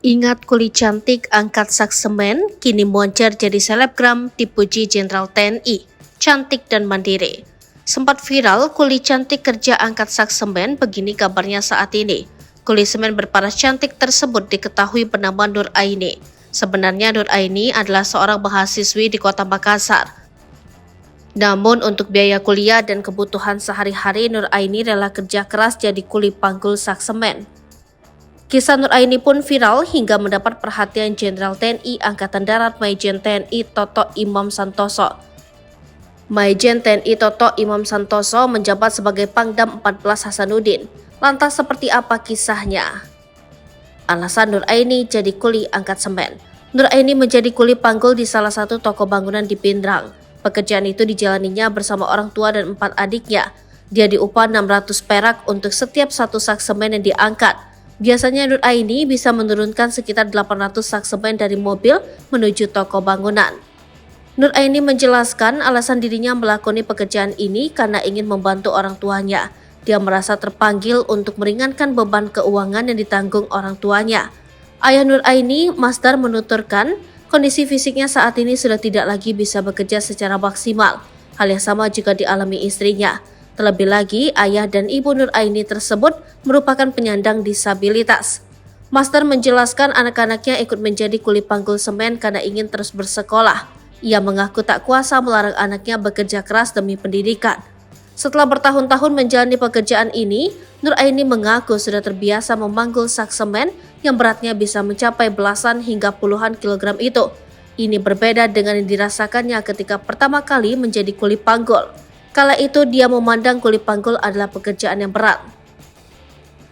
Ingat kulit cantik angkat saksemen, kini moncer jadi selebgram dipuji Jenderal TNI, cantik dan mandiri. Sempat viral kulit cantik kerja angkat saksemen, begini kabarnya saat ini. Kulit semen berparas cantik tersebut diketahui bernama Nur Aini. Sebenarnya Nur Aini adalah seorang mahasiswi di kota Makassar. Namun untuk biaya kuliah dan kebutuhan sehari-hari, Nur Aini rela kerja keras jadi kuli panggul saksemen. Kisah Nur Aini pun viral hingga mendapat perhatian Jenderal TNI Angkatan Darat Maijen TNI Toto Imam Santoso. Maijen TNI Toto Imam Santoso menjabat sebagai Pangdam 14 Hasanuddin. Lantas seperti apa kisahnya? Alasan Nur Aini jadi kuli angkat semen. Nur Aini menjadi kuli panggul di salah satu toko bangunan di Pindrang. Pekerjaan itu dijalaninya bersama orang tua dan 4 adiknya. Dia diupah 600 perak untuk setiap satu sak semen yang diangkat. Biasanya Nur Aini bisa menurunkan sekitar 800 sak semen dari mobil menuju toko bangunan. Nur Aini menjelaskan alasan dirinya melakoni pekerjaan ini karena ingin membantu orang tuanya. Dia merasa terpanggil untuk meringankan beban keuangan yang ditanggung orang tuanya. Ayah Nur Aini, Masdar, menuturkan kondisi fisiknya saat ini sudah tidak lagi bisa bekerja secara maksimal. Hal yang sama juga dialami istrinya. Terlebih lagi, ayah dan ibu Nur Aini tersebut merupakan penyandang disabilitas. Master menjelaskan anak-anaknya ikut menjadi kuli panggul semen karena ingin terus bersekolah. Ia mengaku tak kuasa melarang anaknya bekerja keras demi pendidikan. Setelah bertahun-tahun menjalani pekerjaan ini, Nur Aini mengaku sudah terbiasa memanggul sak semen yang beratnya bisa mencapai belasan hingga puluhan kilogram itu. Ini berbeda dengan yang dirasakannya ketika pertama kali menjadi kuli panggul. Kala itu dia memandang kuli panggul adalah pekerjaan yang berat.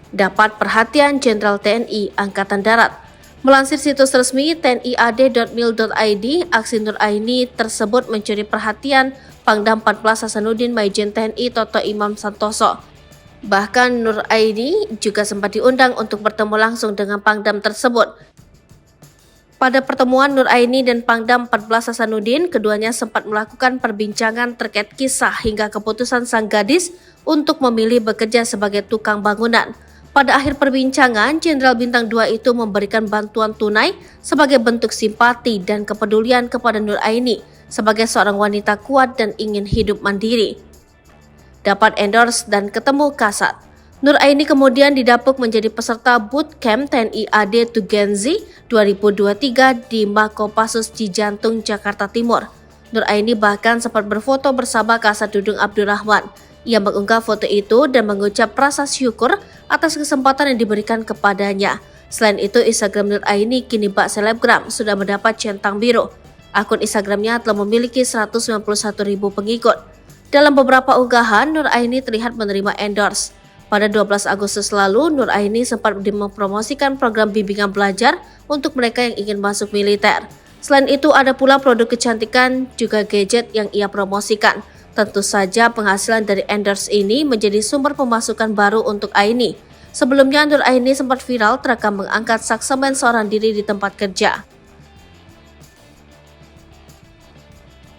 Dapat perhatian Jenderal TNI Angkatan Darat. Melansir situs resmi tniad.mil.id, aksi Nur Aini tersebut mencuri perhatian Pangdam 14 Hasanuddin Maijen TNI Toto Imam Santoso. Bahkan Nur Aini juga sempat diundang untuk bertemu langsung dengan Pangdam tersebut. Pada pertemuan Nur Aini dan Pangdam 14 Hasanuddin, keduanya sempat melakukan perbincangan terkait kisah hingga keputusan sang gadis untuk memilih bekerja sebagai tukang bangunan. Pada akhir perbincangan, Jenderal Bintang 2 itu memberikan bantuan tunai sebagai bentuk simpati dan kepedulian kepada Nur Aini sebagai seorang wanita kuat dan ingin hidup mandiri. Dapat endorse dan ketemu kasat. Nur Aini kemudian didapuk menjadi peserta bootcamp TNI AD to Gen Z 2023 di Makopassus Cijantung, Jakarta Timur. Nur Aini bahkan sempat berfoto bersama Kasat Dudung Abdurrahman. Ia mengunggah foto itu dan mengucap rasa syukur atas kesempatan yang diberikan kepadanya. Selain itu, Instagram Nur Aini kini bak selebgram sudah mendapat centang biru. Akun Instagramnya telah memiliki 191.000 pengikut. Dalam beberapa unggahan, Nur Aini terlihat menerima endorse. Pada 12 Agustus lalu, Nur Aini sempat mempromosikan program bimbingan belajar untuk mereka yang ingin masuk militer. Selain itu, ada pula produk kecantikan juga gadget yang ia promosikan. Tentu saja penghasilan dari endorse ini menjadi sumber pemasukan baru untuk Aini. Sebelumnya, Nur Aini sempat viral terekam mengangkat sak semen seorang diri di tempat kerja.